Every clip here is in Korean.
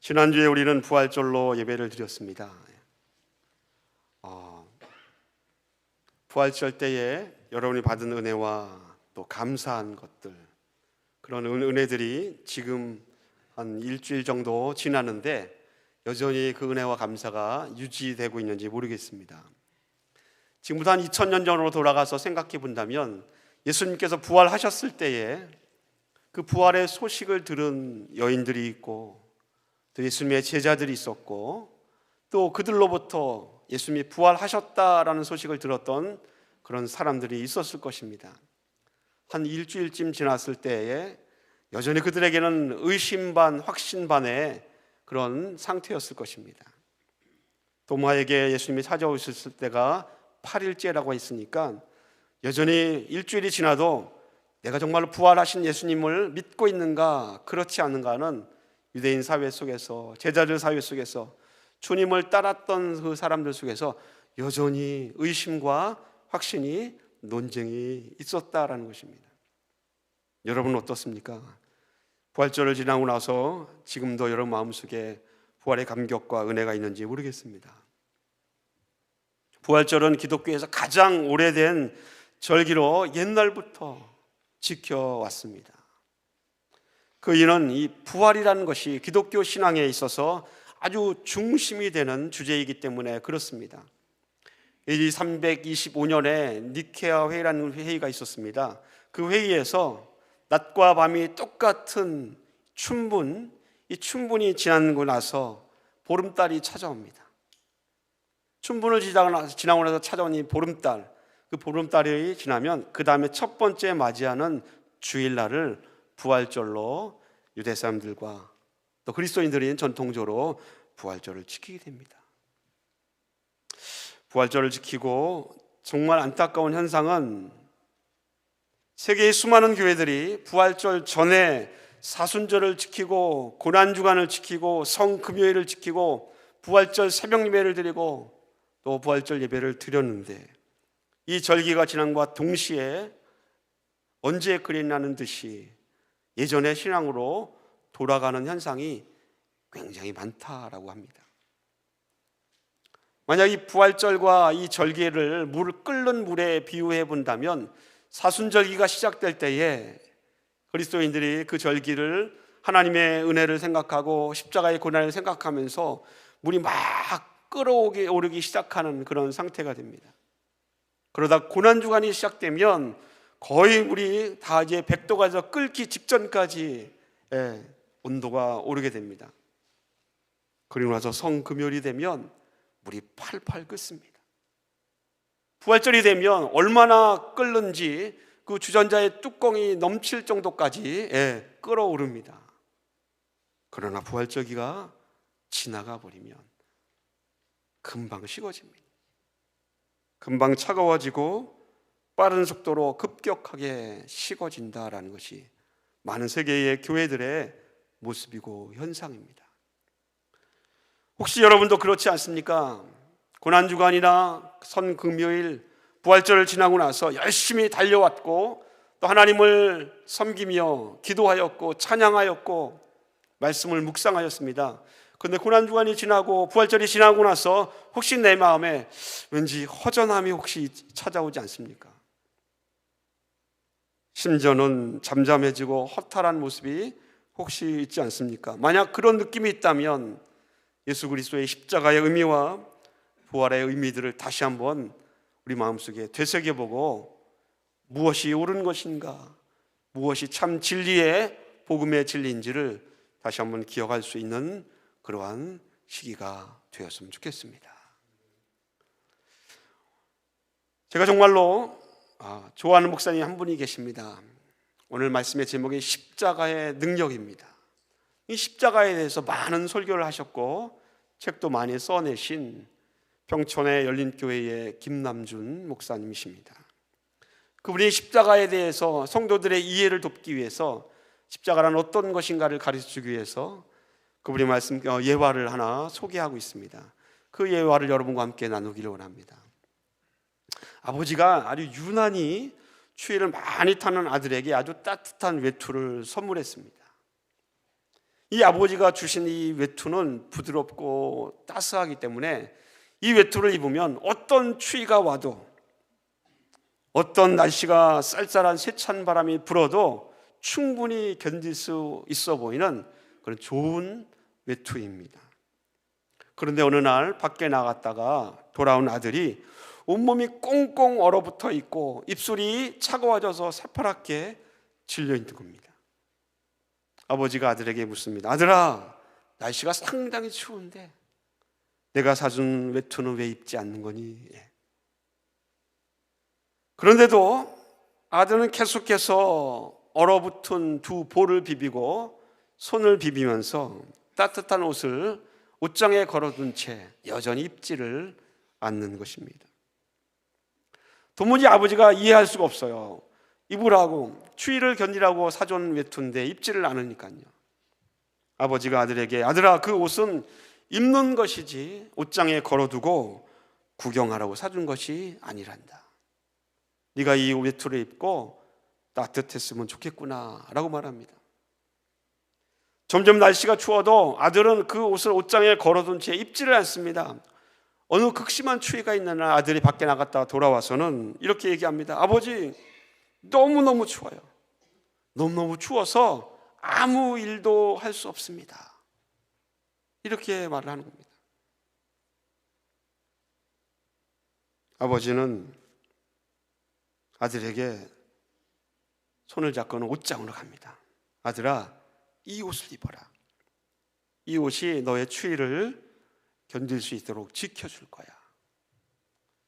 지난주에 우리는 부활절로 예배를 드렸습니다. 부활절 때에 여러분이 받은 은혜와 또 감사한 것들, 그런 은혜들이 지금 한 일주일 정도 지났는데 여전히 그 은혜와 감사가 유지되고 있는지 모르겠습니다. 지금부터 한 2000년 전으로 돌아가서 생각해 본다면 예수님께서 부활하셨을 때에 그 부활의 소식을 들은 여인들이 있고 또 예수님의 제자들이 있었고 또 그들로부터 예수님이 부활하셨다라는 소식을 들었던 그런 사람들이 있었을 것입니다. 한 일주일쯤 지났을 때에 여전히 그들에게는 의심 반 확신 반의 그런 상태였을 것입니다. 도마에게 예수님이 찾아오셨을 때가 8일째라고 했으니까 여전히 일주일이 지나도 내가 정말로 부활하신 예수님을 믿고 있는가 그렇지 않은가는 유대인 사회 속에서, 제자들 사회 속에서, 주님을 따랐던 그 사람들 속에서 여전히 의심과 확신이, 논쟁이 있었다라는 것입니다. 여러분은 어떻습니까? 부활절을 지나고 나서 지금도 여러분 마음속에 부활의 감격과 은혜가 있는지 모르겠습니다. 부활절은 기독교에서 가장 오래된 절기로 옛날부터 지켜왔습니다. 그 이유는 이 부활이라는 것이 기독교 신앙에 있어서 아주 중심이 되는 주제이기 때문에 그렇습니다. AD 325년에 니케아 회의라는 회의가 있었습니다. 그 회의에서 낮과 밤이 똑같은 춘분, 이 춘분이 지나고 나서 보름달이 찾아옵니다. 춘분을 지나고 나서 찾아온 이 보름달, 그 보름달이 지나면 그 다음에 첫 번째 맞이하는 주일날을 부활절로 유대 사람들과 또 그리스도인들이 전통적으로 부활절을 지키게 됩니다. 부활절을 지키고 정말 안타까운 현상은 세계의 수많은 교회들이 부활절 전에 사순절을 지키고 고난주간을 지키고 성금요일을 지키고 부활절 새벽 예배를 드리고 또 부활절 예배를 드렸는데 이 절기가 지남과 동시에 언제 그랬냐는 듯이 예전의 신앙으로 돌아가는 현상이 굉장히 많다라고 합니다. 만약 이 부활절과 이 절기를 끓는 물에 비유해 본다면 사순절기가 시작될 때에 그리스도인들이 그 절기를 하나님의 은혜를 생각하고 십자가의 고난을 생각하면서 물이 막 끓어오르기 시작하는 그런 상태가 됩니다. 그러다 고난주간이 시작되면 거의 물이 다 이제 100도가 돼서 끓기 직전까지 온도가 오르게 됩니다. 그리고 나서 성금요일이 되면 물이 팔팔 끓습니다. 부활절이 되면 얼마나 끓는지 그 주전자의 뚜껑이 넘칠 정도까지 끓어오릅니다. 그러나 부활절기가 지나가 버리면 금방 식어집니다. 금방 차가워지고 빠른 속도로 급격하게 식어진다라는 것이 많은 세계의 교회들의 모습이고 현상입니다. 혹시 여러분도 그렇지 않습니까? 고난주간이나 선금요일, 부활절을 지나고 나서 열심히 달려왔고 또 하나님을 섬기며 기도하였고 찬양하였고 말씀을 묵상하였습니다. 그런데 고난주간이 지나고 부활절이 지나고 나서 혹시 내 마음에 왠지 허전함이 혹시 찾아오지 않습니까? 심지어는 잠잠해지고 허탈한 모습이 혹시 있지 않습니까? 만약 그런 느낌이 있다면 예수 그리스도의 십자가의 의미와 부활의 의미들을 다시 한번 우리 마음속에 되새겨보고 무엇이 옳은 것인가, 무엇이 참 진리의 복음의 진리인지를 다시 한번 기억할 수 있는 그러한 시기가 되었으면 좋겠습니다. 제가 정말로 좋아하는 목사님 한 분이 계십니다. 오늘 말씀의 제목이 십자가의 능력입니다. 이 십자가에 대해서 많은 설교를 하셨고 책도 많이 써내신 평촌의 열린교회의 김남준 목사님이십니다. 그분이 십자가에 대해서 성도들의 이해를 돕기 위해서 십자가란 어떤 것인가를 가르쳐주기 위해서 그분이 말씀 예화를 하나 소개하고 있습니다. 그 예화를 여러분과 함께 나누기를 원합니다. 아버지가 아주 유난히 추위를 많이 타는 아들에게 아주 따뜻한 외투를 선물했습니다. 이 아버지가 주신 이 외투는 부드럽고 따스하기 때문에 이 외투를 입으면 어떤 추위가 와도, 어떤 날씨가 쌀쌀한 세찬 바람이 불어도 충분히 견딜 수 있어 보이는 그런 좋은 외투입니다. 그런데 어느 날 밖에 나갔다가 돌아온 아들이 온몸이 꽁꽁 얼어붙어 있고 입술이 차가워져서 새파랗게 질려 있는 겁니다. 아버지가 아들에게 묻습니다. 아들아, 날씨가 상당히 추운데 내가 사준 외투는 왜 입지 않는 거니? 그런데도 아들은 계속해서 얼어붙은 두 볼을 비비고 손을 비비면서 따뜻한 옷을 옷장에 걸어둔 채 여전히 입지를 않는 것입니다. 도무지 아버지가 이해할 수가 없어요. 입으라고, 추위를 견디라고 사준 외투인데 입지를 않으니까요. 아버지가 아들에게, 아들아, 그 옷은 입는 것이지 옷장에 걸어두고 구경하라고 사준 것이 아니란다. 네가 이 외투를 입고 따뜻했으면 좋겠구나 라고 말합니다. 점점 날씨가 추워도 아들은 그 옷을 옷장에 걸어둔 채 입지를 않습니다. 어느 극심한 추위가 있는 날 아들이 밖에 나갔다 돌아와서는 이렇게 얘기합니다. 아버지, 너무너무 추워요. 너무너무 추워서 아무 일도 할 수 없습니다. 이렇게 말을 하는 겁니다. 아버지는 아들에게 손을 잡고는 옷장으로 갑니다. 아들아, 이 옷을 입어라. 이 옷이 너의 추위를 견딜 수 있도록 지켜줄 거야.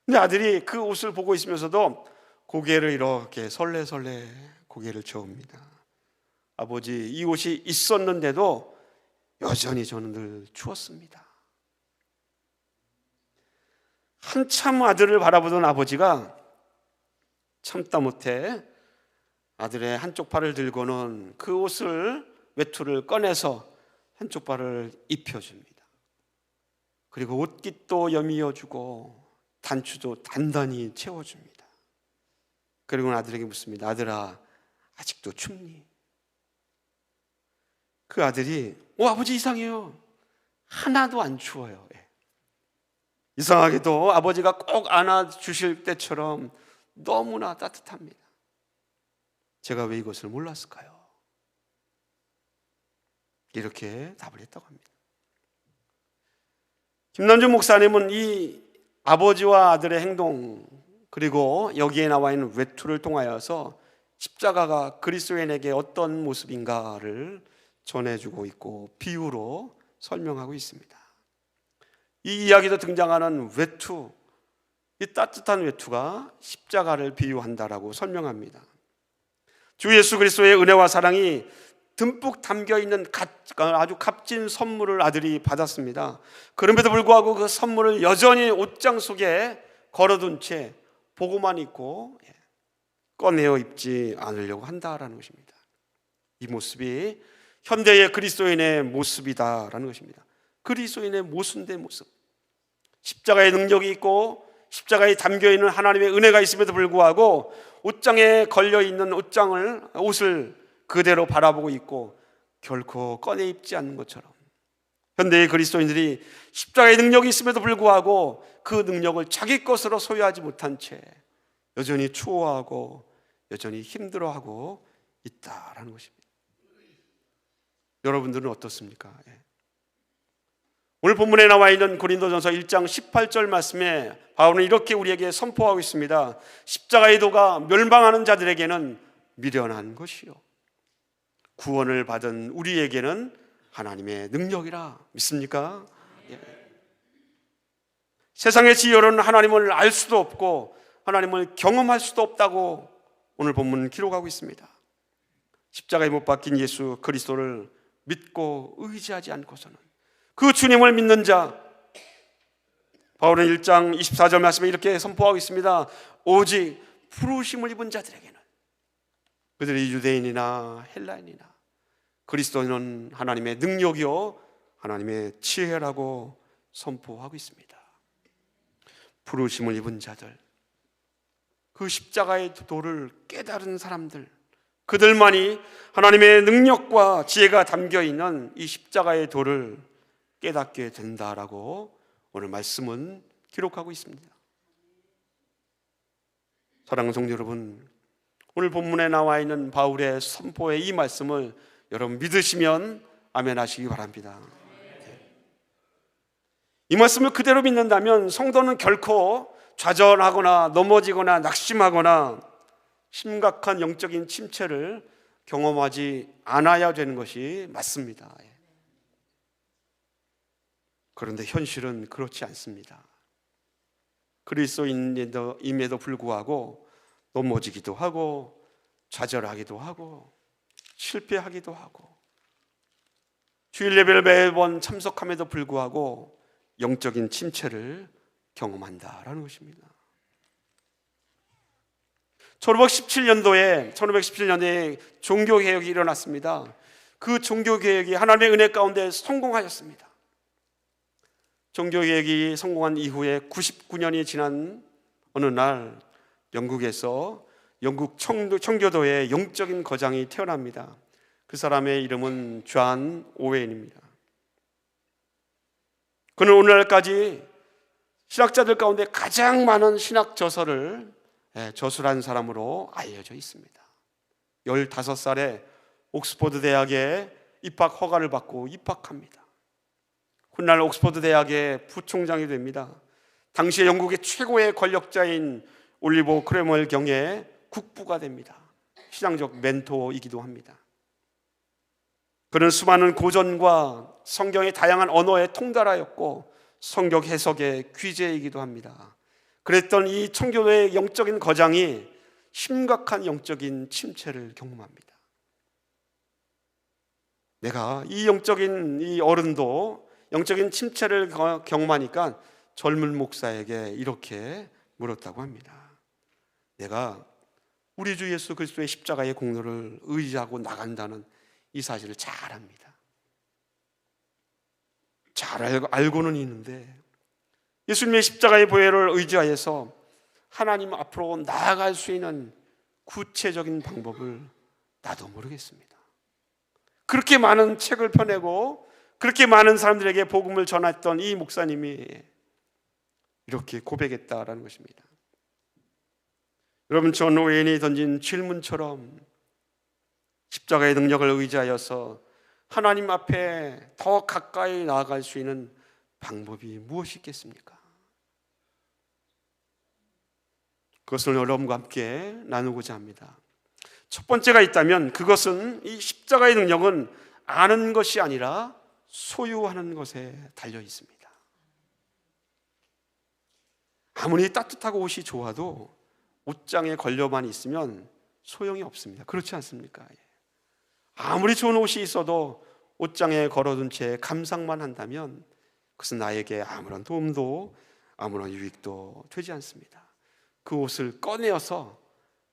근데 아들이 그 옷을 보고 있으면서도 고개를 이렇게 설레설레 고개를 저읍니다. 아버지, 이 옷이 있었는데도 여전히 저는 늘 추웠습니다. 한참 아들을 바라보던 아버지가 참다 못해 아들의 한쪽 팔을 들고는 그 옷을, 외투를 꺼내서 한쪽 팔을 입혀줍니다. 그리고 옷깃도 여미어주고 단추도 단단히 채워줍니다. 그리고 아들에게 묻습니다. 아들아, 아직도 춥니? 그 아들이, 아버지 이상해요. 하나도 안 추워요. 이상하게도 아버지가 꼭 안아주실 때처럼 너무나 따뜻합니다. 제가 왜 이것을 몰랐을까요? 이렇게 답을 했다고 합니다. 김남준 목사님은 이 아버지와 아들의 행동, 그리고 여기에 나와 있는 외투를 통하여서 십자가가 그리스도인에게 어떤 모습인가를 전해주고 있고 비유로 설명하고 있습니다. 이 이야기도 등장하는 외투, 이 따뜻한 외투가 십자가를 비유한다라고 설명합니다. 주 예수 그리스도의 은혜와 사랑이 듬뿍 담겨있는 아주 값진 선물을 아들이 받았습니다. 그럼에도 불구하고 그 선물을 여전히 옷장 속에 걸어둔 채 보고만 있고 꺼내어 입지 않으려고 한다라는 것입니다. 이 모습이 현대의 그리스도인의 모습이다라는 것입니다. 그리스도인의 모순된 모습, 십자가의 능력이 있고 십자가에 담겨있는 하나님의 은혜가 있음에도 불구하고 옷장에 걸려있는 옷을 그대로 바라보고 있고 결코 꺼내 입지 않는 것처럼 현대의 그리스도인들이 십자가의 능력이 있음에도 불구하고 그 능력을 자기 것으로 소유하지 못한 채 여전히 추워하고 여전히 힘들어하고 있다라는 것입니다. 여러분들은 어떻습니까? 오늘 본문에 나와 있는 고린도전서 1장 18절 말씀에 바울은 이렇게 우리에게 선포하고 있습니다. 십자가의 도가 멸망하는 자들에게는 미련한 것이요 구원을 받은 우리에게는 하나님의 능력이라. 믿습니까? 세상의 지혜로는 하나님을 알 수도 없고 하나님을 경험할 수도 없다고 오늘 본문은 기록하고 있습니다. 십자가에 못 박힌 예수 그리스도를 믿고 의지하지 않고서는 그 주님을 믿는 자, 바울은 1장 24절 말씀에 이렇게 선포하고 있습니다. 오직 부르심을 입은 자들에게는, 그들이 유대인이나 헬라인이나 그리스도는 하나님의 능력이요 하나님의 지혜라고 선포하고 있습니다. 부르심을 입은 자들, 그 십자가의 도를 깨달은 사람들, 그들만이 하나님의 능력과 지혜가 담겨 있는 이 십자가의 도를 깨닫게 된다라고 오늘 말씀은 기록하고 있습니다. 사랑하는 성도 여러분, 오늘 본문에 나와 있는 바울의 선포의 이 말씀을 여러분 믿으시면 아멘 하시기 바랍니다. 이 말씀을 그대로 믿는다면 성도는 결코 좌절하거나 넘어지거나 낙심하거나 심각한 영적인 침체를 경험하지 않아야 되는 것이 맞습니다. 그런데 현실은 그렇지 않습니다. 그리스도인임에도 불구하고 넘어지기도 하고 좌절하기도 하고 실패하기도 하고 주일 예배를 매번 참석함에도 불구하고 영적인 침체를 경험한다라는 것입니다. 1517년도에 종교개혁이 일어났습니다. 그 종교개혁이 하나님의 은혜 가운데 성공하였습니다. 종교개혁이 성공한 이후에 99년이 지난 어느 날 영국에서 영국 청교도의 영적인 거장이 태어납니다. 그 사람의 이름은 존 오웬입니다. 그는 오늘날까지 신학자들 가운데 가장 많은 신학 저서를 저술한 사람으로 알려져 있습니다. 15살에 옥스퍼드 대학에 입학 허가를 받고 입학합니다. 훗날 옥스퍼드 대학의 부총장이 됩니다. 당시에 영국의 최고의 권력자인 올리버 크레멀 경의 국부가 됩니다. 신앙적 멘토이기도 합니다. 그는 수많은 고전과 성경의 다양한 언어에 통달하였고 성경 해석의 귀재이기도 합니다. 그랬던 이 청교도의 영적인 거장이 심각한 영적인 침체를 경험합니다. 내가 이 어른도 영적인 침체를 경험하니까 젊은 목사에게 이렇게 물었다고 합니다. 내가 우리 주 예수 그리스도의 십자가의 공로를 의지하고 나간다는 이 사실을 잘 압니다. 잘 알고는 있는데 예수님의 십자가의 보혈을 의지하여서 하나님 앞으로 나아갈 수 있는 구체적인 방법을 나도 모르겠습니다. 그렇게 많은 책을 펴내고 그렇게 많은 사람들에게 복음을 전했던 이 목사님이 이렇게 고백했다라는 것입니다. 여러분, 존 오웬이 던진 질문처럼 십자가의 능력을 의지하여서 하나님 앞에 더 가까이 나아갈 수 있는 방법이 무엇이 있겠습니까? 그것을 여러분과 함께 나누고자 합니다. 첫 번째가 있다면 그것은 이 십자가의 능력은 아는 것이 아니라 소유하는 것에 달려 있습니다. 아무리 따뜻하고 옷이 좋아도 옷장에 걸려만 있으면 소용이 없습니다. 그렇지 않습니까? 아무리 좋은 옷이 있어도 옷장에 걸어둔 채 감상만 한다면 그것은 나에게 아무런 도움도 아무런 유익도 되지 않습니다. 그 옷을 꺼내어서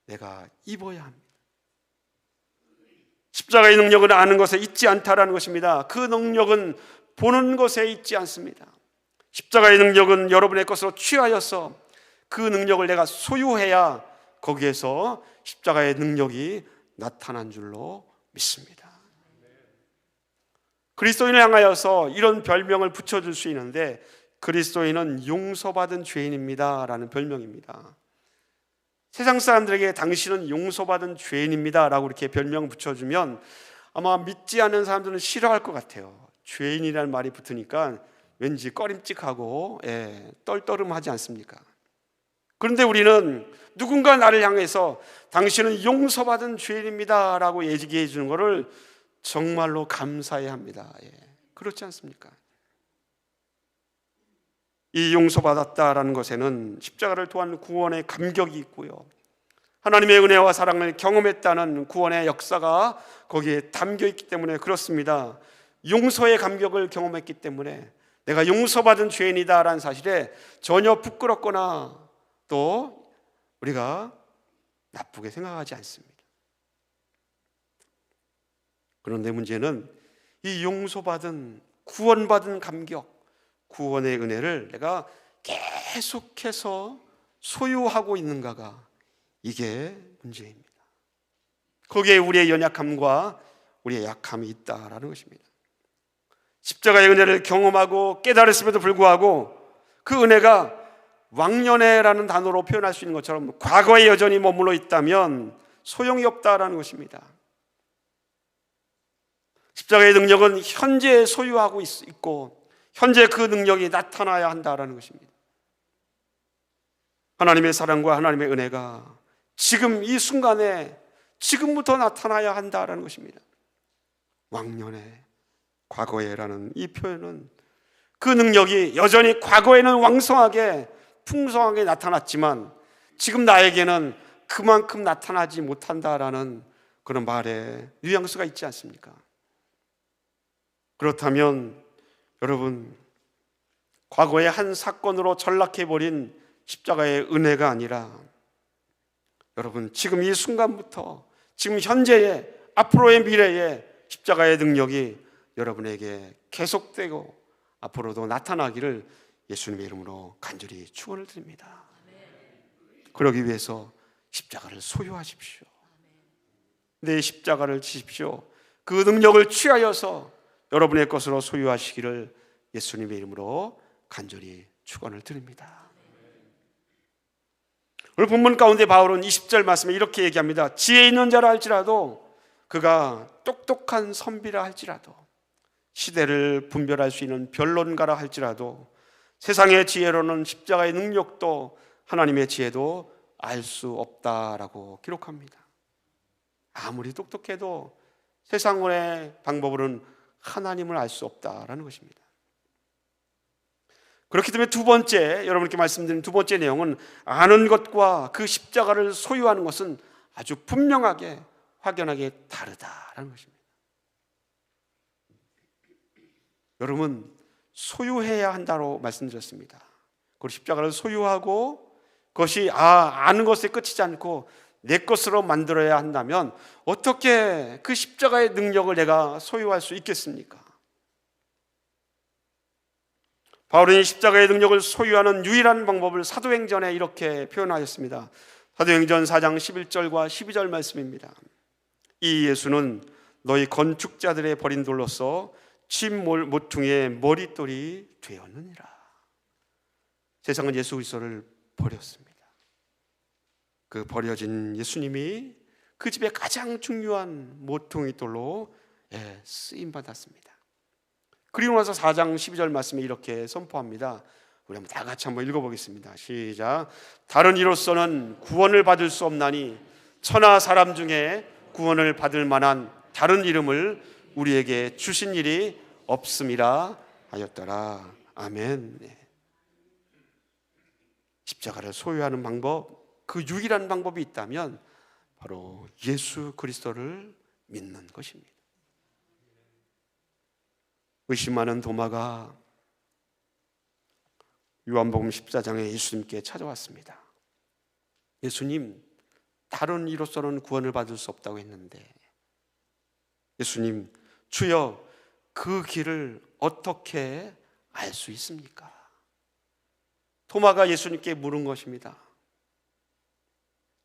내가 입어야 합니다. 십자가의 능력은 아는 것에 있지 않다라는 것입니다. 그 능력은 보는 것에 있지 않습니다. 십자가의 능력은 여러분의 것으로 취하여서 그 능력을 내가 소유해야 거기에서 십자가의 능력이 나타난 줄로 믿습니다. 그리스도인을 향하여서 이런 별명을 붙여줄 수 있는데 그리스도인은 용서받은 죄인입니다 라는 별명입니다. 세상 사람들에게 당신은 용서받은 죄인입니다 라고 이렇게 별명 붙여주면 아마 믿지 않는 사람들은 싫어할 것 같아요. 죄인이라는 말이 붙으니까 왠지 꺼림칙하고 떨떠름하지 않습니까? 그런데 우리는 누군가 나를 향해서 당신은 용서받은 죄인입니다 라고 얘기해 주는 것을 정말로 감사해야 합니다. 그렇지 않습니까? 이 용서받았다라는 것에는 십자가를 통한 구원의 감격이 있고요, 하나님의 은혜와 사랑을 경험했다는 구원의 역사가 거기에 담겨 있기 때문에 그렇습니다. 용서의 감격을 경험했기 때문에 내가 용서받은 죄인이다라는 사실에 전혀 부끄럽거나 또 우리가 나쁘게 생각하지 않습니다. 그런데 문제는 이 용서받은 구원받은 감격, 구원의 은혜를 내가 계속해서 소유하고 있는가가 이게 문제입니다. 거기에 우리의 연약함과 우리의 약함이 있다라는 것입니다. 십자가의 은혜를 경험하고 깨달았음에도 불구하고 그 은혜가 왕년애라는 단어로 표현할 수 있는 것처럼 과거에 여전히 머물러 있다면 소용이 없다라는 것입니다. 십자가의 능력은 현재 소유하고 있고 현재 그 능력이 나타나야 한다라는 것입니다. 하나님의 사랑과 하나님의 은혜가 지금 이 순간에 지금부터 나타나야 한다라는 것입니다. 왕년에 과거에라는 이 표현은 그 능력이 여전히 과거에는 왕성하게 풍성하게 나타났지만 지금 나에게는 그만큼 나타나지 못한다라는 그런 말에 뉘앙스가 있지 않습니까? 그렇다면 여러분, 과거의 한 사건으로 전락해버린 십자가의 은혜가 아니라 여러분, 지금 이 순간부터 지금 현재의 앞으로의 미래의 십자가의 능력이 여러분에게 계속되고 앞으로도 나타나기를 예수님의 이름으로 간절히 축원을 드립니다. 그러기 위해서 십자가를 소유하십시오. 내 십자가를 지십시오. 그 능력을 취하여서 여러분의 것으로 소유하시기를 예수님의 이름으로 간절히 축원을 드립니다. 오늘 본문 가운데 바울은 20절 말씀에 이렇게 얘기합니다. 지혜 있는 자라 할지라도, 그가 똑똑한 선비라 할지라도, 시대를 분별할 수 있는 변론가라 할지라도, 세상의 지혜로는 십자가의 능력도 하나님의 지혜도 알 수 없다라고 기록합니다. 아무리 똑똑해도 세상의 방법으로는 하나님을 알 수 없다라는 것입니다. 그렇기 때문에 두 번째, 여러분께 말씀드린 두 번째 내용은 아는 것과 그 십자가를 소유하는 것은 아주 분명하게 확연하게 다르다라는 것입니다. 여러분, 소유해야 한다고 말씀드렸습니다. 그 십자가를 소유하고 그것이 아는 것에 끝이지 않고 내 것으로 만들어야 한다면 어떻게 그 십자가의 능력을 내가 소유할 수 있겠습니까? 바울은 십자가의 능력을 소유하는 유일한 방법을 사도행전에 이렇게 표현하였습니다. 사도행전 4장 11절과 12절 말씀입니다. 이 예수는 너희 건축자들의 버린 돌로서 집 모퉁이의 머릿돌이 되었느니라. 세상은 예수 그리스도를 버렸습니다. 그 버려진 예수님이 그 집의 가장 중요한 모퉁이 돌로 쓰임받았습니다. 그리고 나서 4장 12절 말씀에 이렇게 선포합니다. 우리 한번 다 같이 한번 읽어보겠습니다. 시작. 다른 이로서는 구원을 받을 수 없나니 천하 사람 중에 구원을 받을 만한 다른 이름을 우리에게 주신 일이 없음이라 하였더라. 아멘. 십자가를 소유하는 방법, 그 유일한 방법이 있다면 바로 예수 그리스도를 믿는 것입니다. 의심하는 도마가 요한복음 14장에 예수님께 찾아왔습니다. 예수님, 다른 이로서는 구원을 받을 수 없다고 했는데 예수님, 주여 그 길을 어떻게 알 수 있습니까? 도마가 예수님께 물은 것입니다.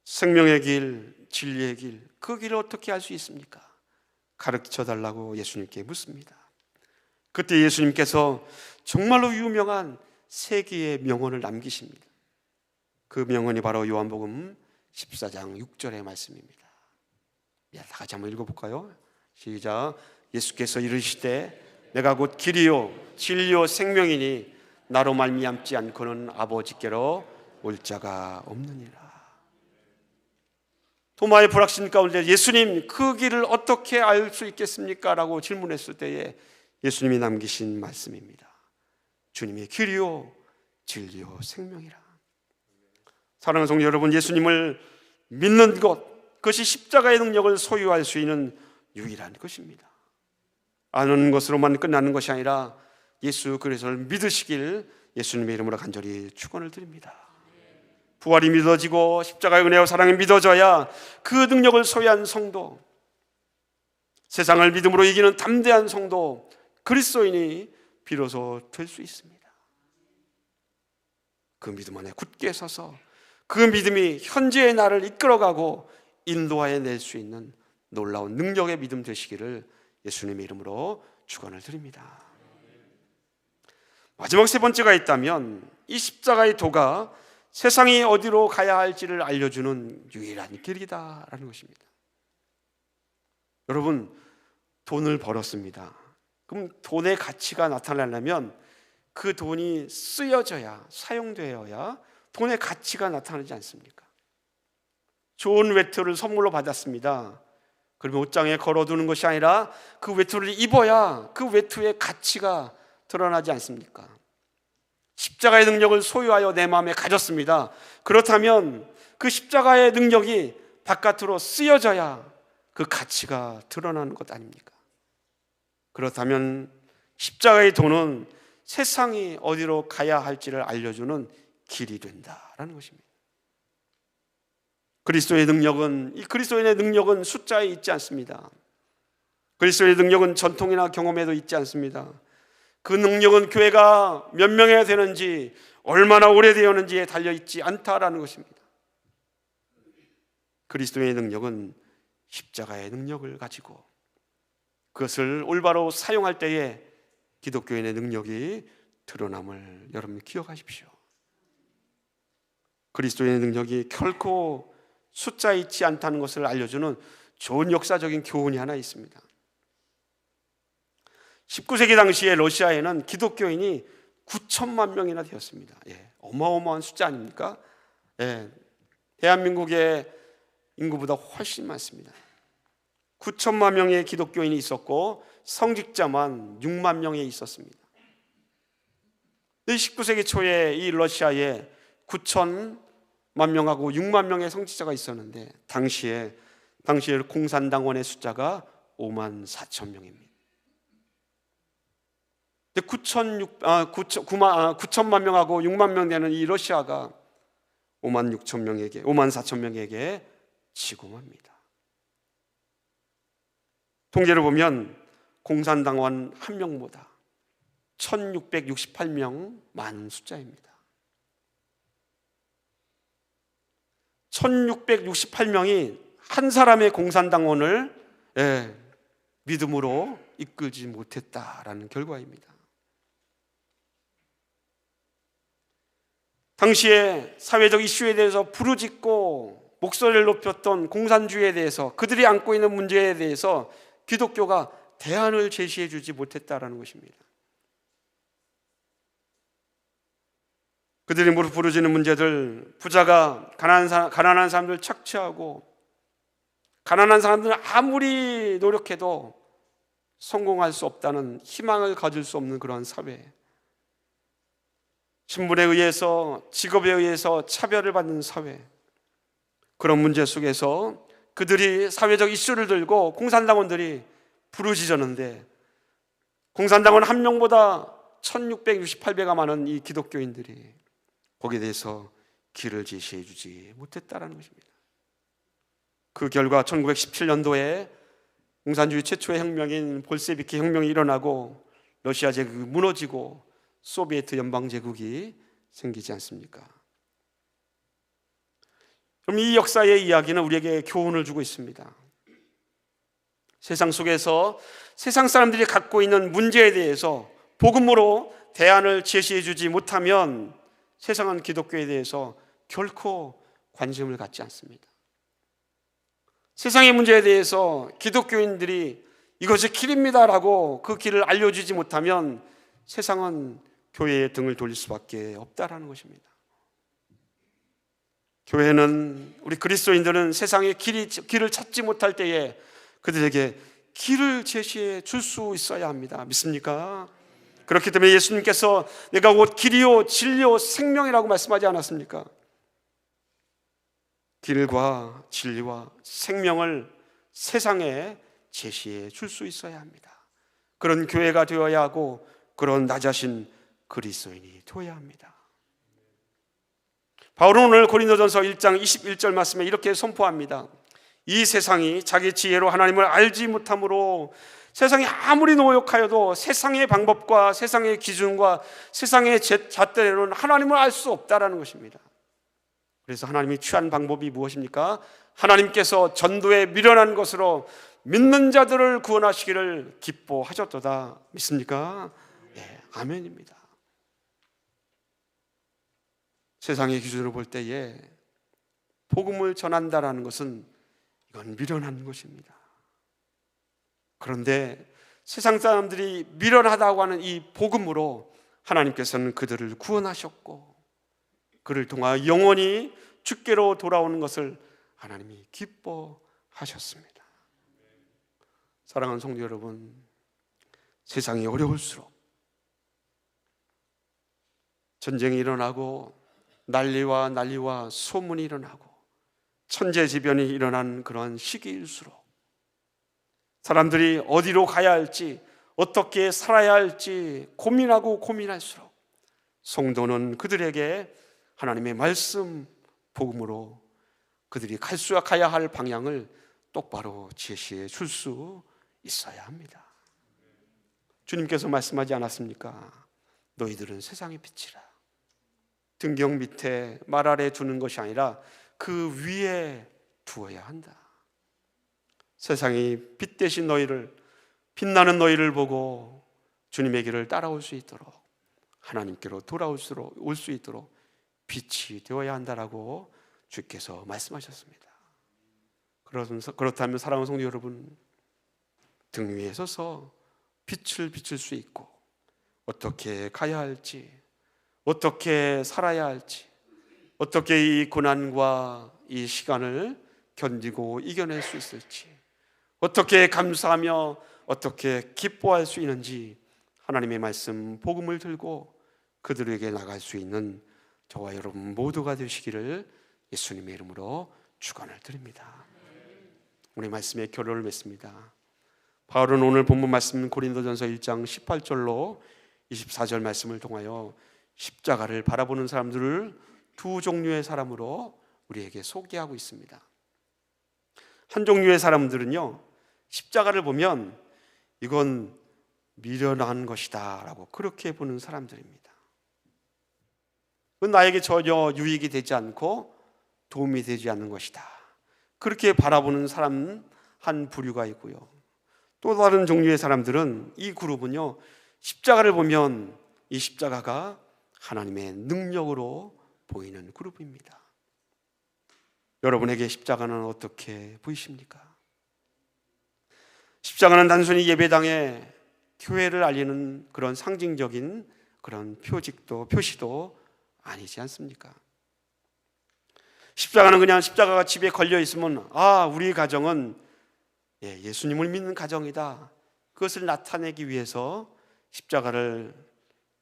생명의 길, 진리의 길, 그 길을 어떻게 알 수 있습니까? 가르쳐 달라고 예수님께 묻습니다. 그때 예수님께서 정말로 유명한 세 개의 명언을 남기십니다. 그 명언이 바로 요한복음 14장 6절의 말씀입니다. 다 같이 한번 읽어볼까요? 시작. 예수께서 이르시되 내가 곧 길이요 진리요 생명이니 나로 말미암지 않고는 아버지께로 올 자가 없느니라. 도마의 불확신 가운데 예수님, 그 길을 어떻게 알 수 있겠습니까? 라고 질문했을 때에 예수님이 남기신 말씀입니다. 주님의 길이요 진리요 생명이라. 사랑하는 성도 여러분, 예수님을 믿는 것, 그것이 십자가의 능력을 소유할 수 있는 유일한 것입니다. 아는 것으로만 끝나는 것이 아니라 예수 그리스도를 믿으시길 예수님의 이름으로 간절히 축원을 드립니다. 부활이 믿어지고 십자가의 은혜와 사랑이 믿어져야 그 능력을 소유한 성도, 세상을 믿음으로 이기는 담대한 성도, 그리스도인이 비로소 될 수 있습니다. 그 믿음 안에 굳게 서서 그 믿음이 현재의 나를 이끌어가고 인도하여 낼 수 있는 놀라운 능력의 믿음 되시기를 예수님의 이름으로 축원을 드립니다. 마지막 세 번째가 있다면 이 십자가의 도가 세상이 어디로 가야 할지를 알려주는 유일한 길이다라는 것입니다. 여러분, 돈을 벌었습니다. 그럼 돈의 가치가 나타나려면 그 돈이 쓰여져야, 사용되어야 돈의 가치가 나타나지 않습니까? 좋은 외투를 선물로 받았습니다. 그러면 옷장에 걸어두는 것이 아니라 그 외투를 입어야 그 외투의 가치가 드러나지 않습니까? 십자가의 능력을 소유하여 내 마음에 가졌습니다. 그렇다면 그 십자가의 능력이 바깥으로 쓰여져야 그 가치가 드러나는 것 아닙니까? 그렇다면 십자가의 도는 세상이 어디로 가야 할지를 알려주는 길이 된다라는 것입니다. 그리스도의 능력은 숫자에 있지 않습니다. 그리스도의 능력은 전통이나 경험에도 있지 않습니다. 그 능력은 교회가 몇 명이나 되는지, 얼마나 오래되었는지에 달려있지 않다라는 것입니다. 그리스도의 능력은 십자가의 능력을 가지고 그것을 올바로 사용할 때에 기독교인의 능력이 드러남을 여러분 기억하십시오. 그리스도의 능력이 결코 숫자에 있지 않다는 것을 알려주는 좋은 역사적인 교훈이 하나 있습니다. 19세기 당시에 러시아에는 기독교인이 9천만 명이나 되었습니다. 어마어마한 숫자 아닙니까? 대한민국의 인구보다 훨씬 많습니다. 9천만 명의 기독교인이 있었고 성직자만 6만 명에 있었습니다. 19세기 초에 이 러시아에 9천만 명하고 6만 명의 성직자가 있었는데 당시에 공산당원의 숫자가 5만 4천 명입니다. 9천만 명하고 6만 명 되는 이 러시아가 5만 4천 명에게 지공합니다. 통계를 보면 공산당원 한 명보다 1668명 많은 숫자입니다. 1668명이 한 사람의 공산당원을 믿음으로 이끌지 못했다라는 결과입니다. 당시에 사회적 이슈에 대해서 부르짖고 목소리를 높였던 공산주의에 대해서, 그들이 안고 있는 문제에 대해서 기독교가 대안을 제시해 주지 못했다라는 것입니다. 그들이 무릎 부르짖는 문제들, 부자가 가난한 사람들 착취하고, 가난한 사람들은 아무리 노력해도 성공할 수 없다는 희망을 가질 수 없는 그러한 사회, 신분에 의해서, 직업에 의해서 차별을 받는 사회, 그런 문제 속에서 그들이 사회적 이슈를 들고 공산당원들이 부르짖었는데, 공산당원 한 명보다 1668배가 많은 이 기독교인들이 거기에 대해서 길을 제시해 주지 못했다라는 것입니다. 그 결과 1917년도에 공산주의 최초의 혁명인 볼세비키 혁명이 일어나고 러시아 제국이 무너지고 소비에트 연방 제국이 생기지 않습니까? 그럼 이 역사의 이야기는 우리에게 교훈을 주고 있습니다. 세상 속에서 세상 사람들이 갖고 있는 문제에 대해서 복음으로 대안을 제시해 주지 못하면 세상은 기독교에 대해서 결코 관심을 갖지 않습니다. 세상의 문제에 대해서 기독교인들이 이것이 길입니다라고 그 길을 알려주지 못하면 세상은 교회의 등을 돌릴 수밖에 없다라는 것입니다. 교회는, 우리 그리스도인들은 세상의 길을 찾지 못할 때에 그들에게 길을 제시해 줄 수 있어야 합니다. 믿습니까? 그렇기 때문에 예수님께서 내가 곧 길이요 진리요 생명이라고 말씀하지 않았습니까? 길과 진리와 생명을 세상에 제시해 줄 수 있어야 합니다. 그런 교회가 되어야 하고, 그런 나 자신 그리스도인이 되어야 합니다. 바울은 오늘 고린도전서 1장 21절 말씀에 이렇게 선포합니다. 이 세상이 자기 지혜로 하나님을 알지 못함으로 세상이 아무리 노력하여도 세상의 방법과 세상의 기준과 세상의 잣대로는 하나님을 알 수 없다라는 것입니다. 그래서 하나님이 취한 방법이 무엇입니까? 하나님께서 전도에 미련한 것으로 믿는 자들을 구원하시기를 기뻐하셨도다. 믿습니까? 네, 아멘입니다. 세상의 기준으로 볼 때에 복음을 전한다라는 것은 이건 미련한 것입니다. 그런데 세상 사람들이 미련하다고 하는 이 복음으로 하나님께서는 그들을 구원하셨고 그를 통하여 영원히 주께로 돌아오는 것을 하나님이 기뻐하셨습니다. 사랑하는 성도 여러분, 세상이 어려울수록 전쟁이 일어나고 난리와 소문이 일어나고 천재지변이 일어난 그러한 시기일수록 사람들이 어디로 가야 할지 어떻게 살아야 할지 고민할수록 성도는 그들에게 하나님의 말씀 복음으로 그들이 가야 할 방향을 똑바로 제시해 줄 수 있어야 합니다. 주님께서 말씀하지 않았습니까? 너희들은 세상의 빛이라. 등경 밑에 말 아래 두는 것이 아니라 그 위에 두어야 한다. 세상이 빛 대신 너희를, 빛나는 너희를 보고 주님의 길을 따라올 수 있도록, 하나님께로 올 수 있도록 빛이 되어야 한다라고 주께서 말씀하셨습니다. 그렇다면 사랑하는 성도 여러분, 등 위에 서서 빛을 비출 수 있고 어떻게 가야 할지, 어떻게 살아야 할지, 어떻게 이 고난과 이 시간을 견디고 이겨낼 수 있을지, 어떻게 감사하며 어떻게 기뻐할 수 있는지 하나님의 말씀 복음을 들고 그들에게 나갈 수 있는 저와 여러분 모두가 되시기를 예수님의 이름으로 축원을 드립니다. 오늘 말씀의 결론을 맺습니다. 바울은 오늘 본문 말씀 고린도전서 1장 18절로 24절 말씀을 통하여 십자가를 바라보는 사람들을 두 종류의 사람으로 우리에게 소개하고 있습니다. 한 종류의 사람들은요, 십자가를 보면 이건 미련한 것이다 라고 그렇게 보는 사람들입니다. 그건 나에게 전혀 유익이 되지 않고 도움이 되지 않는 것이다, 그렇게 바라보는 사람 한 부류가 있고요, 또 다른 종류의 사람들은, 이 그룹은요, 십자가를 보면 이 십자가가 하나님의 능력으로 보이는 그룹입니다. 여러분에게 십자가는 어떻게 보이십니까? 십자가는 단순히 예배당에 교회를 알리는 그런 상징적인 그런 표시도 아니지 않습니까? 십자가는 그냥 십자가가 집에 걸려 있으면 우리 가정은 예수님을 믿는 가정이다, 그것을 나타내기 위해서 십자가를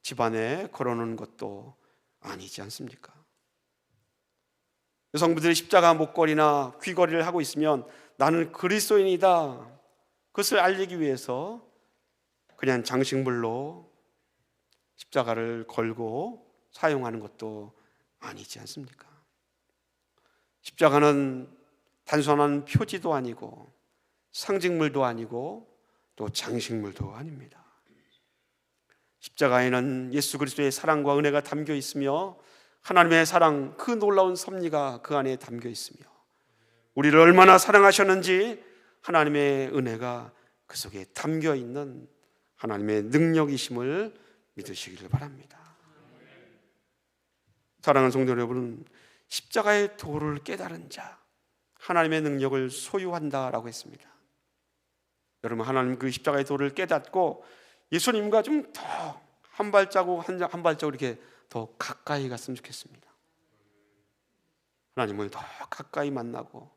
집안에 걸어놓은 것도 아니지 않습니까? 여성분들이 십자가 목걸이나 귀걸이를 하고 있으면 나는 그리스도인이다, 그것을 알리기 위해서 그냥 장식물로 십자가를 걸고 사용하는 것도 아니지 않습니까? 십자가는 단순한 표지도 아니고 상징물도 아니고 또 장식물도 아닙니다. 십자가에는 예수 그리스도의 사랑과 은혜가 담겨 있으며 하나님의 사랑, 그 놀라운 섭리가 그 안에 담겨 있으며 우리를 얼마나 사랑하셨는지 하나님의 은혜가 그 속에 담겨 있는 하나님의 능력이심을 믿으시기를 바랍니다. 사랑하는 성도 여러분, 십자가의 도를 깨달은 자, 하나님의 능력을 소유한다라고 했습니다. 여러분, 하나님 그 십자가의 도를 깨닫고 예수님과 좀 더 한 발자국 이렇게 더 가까이 갔으면 좋겠습니다. 하나님을 더 가까이 만나고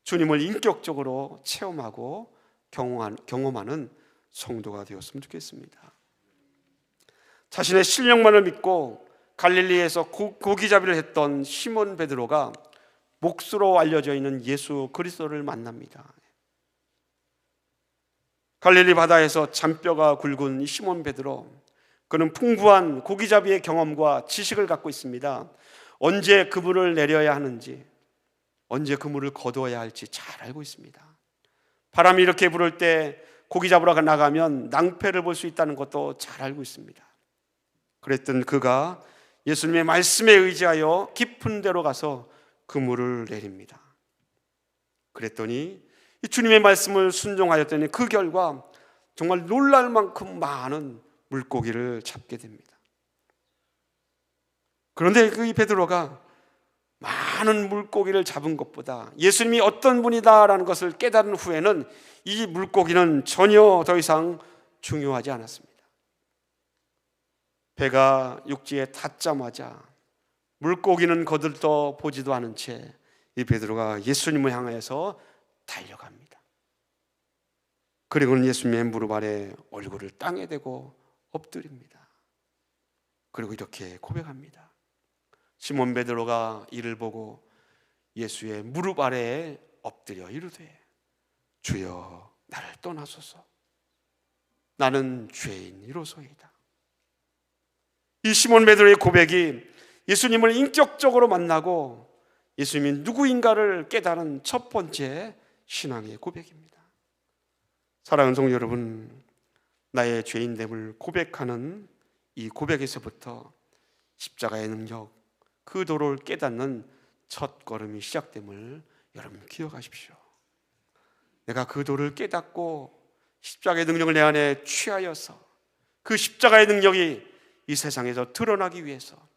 주님을 인격적으로 체험하고 경험하는 성도가 되었으면 좋겠습니다. 자신의 실력만을 믿고 갈릴리에서 고기잡이를 했던 시몬 베드로가 몫으로 알려져 있는 예수 그리스도를 만납니다. 갈릴리 바다에서 잔뼈가 굵은 시몬 베드로, 그는 풍부한 고기잡이의 경험과 지식을 갖고 있습니다. 언제 그물을 내려야 하는지, 언제 그물을 거두어야 할지 잘 알고 있습니다. 바람이 이렇게 불을 때 고기 잡으러 나가면 낭패를 볼 수 있다는 것도 잘 알고 있습니다. 그랬던 그가 예수님의 말씀에 의지하여 깊은 데로 가서 그물을 내립니다. 그랬더니 이 주님의 말씀을 순종하였더니 그 결과 정말 놀랄 만큼 많은 물고기를 잡게 됩니다. 그런데 그 이 베드로가 많은 물고기를 잡은 것보다 예수님이 어떤 분이다라는 것을 깨달은 후에는 이 물고기는 전혀 더 이상 중요하지 않았습니다. 배가 육지에 닿자마자 물고기는 거들떠 보지도 않은 채 이 베드로가 예수님을 향해서 달려갑니다. 그리고는 예수님의 무릎 아래 얼굴을 땅에 대고 엎드립니다. 그리고 이렇게 고백합니다. 시몬 베드로가 이를 보고 예수의 무릎 아래에 엎드려 이르되 주여 나를 떠나소서 나는 죄인이로소이다. 이 시몬 베드로의 고백이 예수님을 인격적으로 만나고 예수님이 누구인가를 깨달은 첫 번째 신앙의 고백입니다. 사랑하는 성도 여러분, 나의 죄인됨을 고백하는 이 고백에서부터 십자가의 능력, 그 도를 깨닫는 첫 걸음이 시작됨을 여러분 기억하십시오. 내가 그 도를 깨닫고 십자가의 능력을 내 안에 취하여서 그 십자가의 능력이 이 세상에서 드러나기 위해서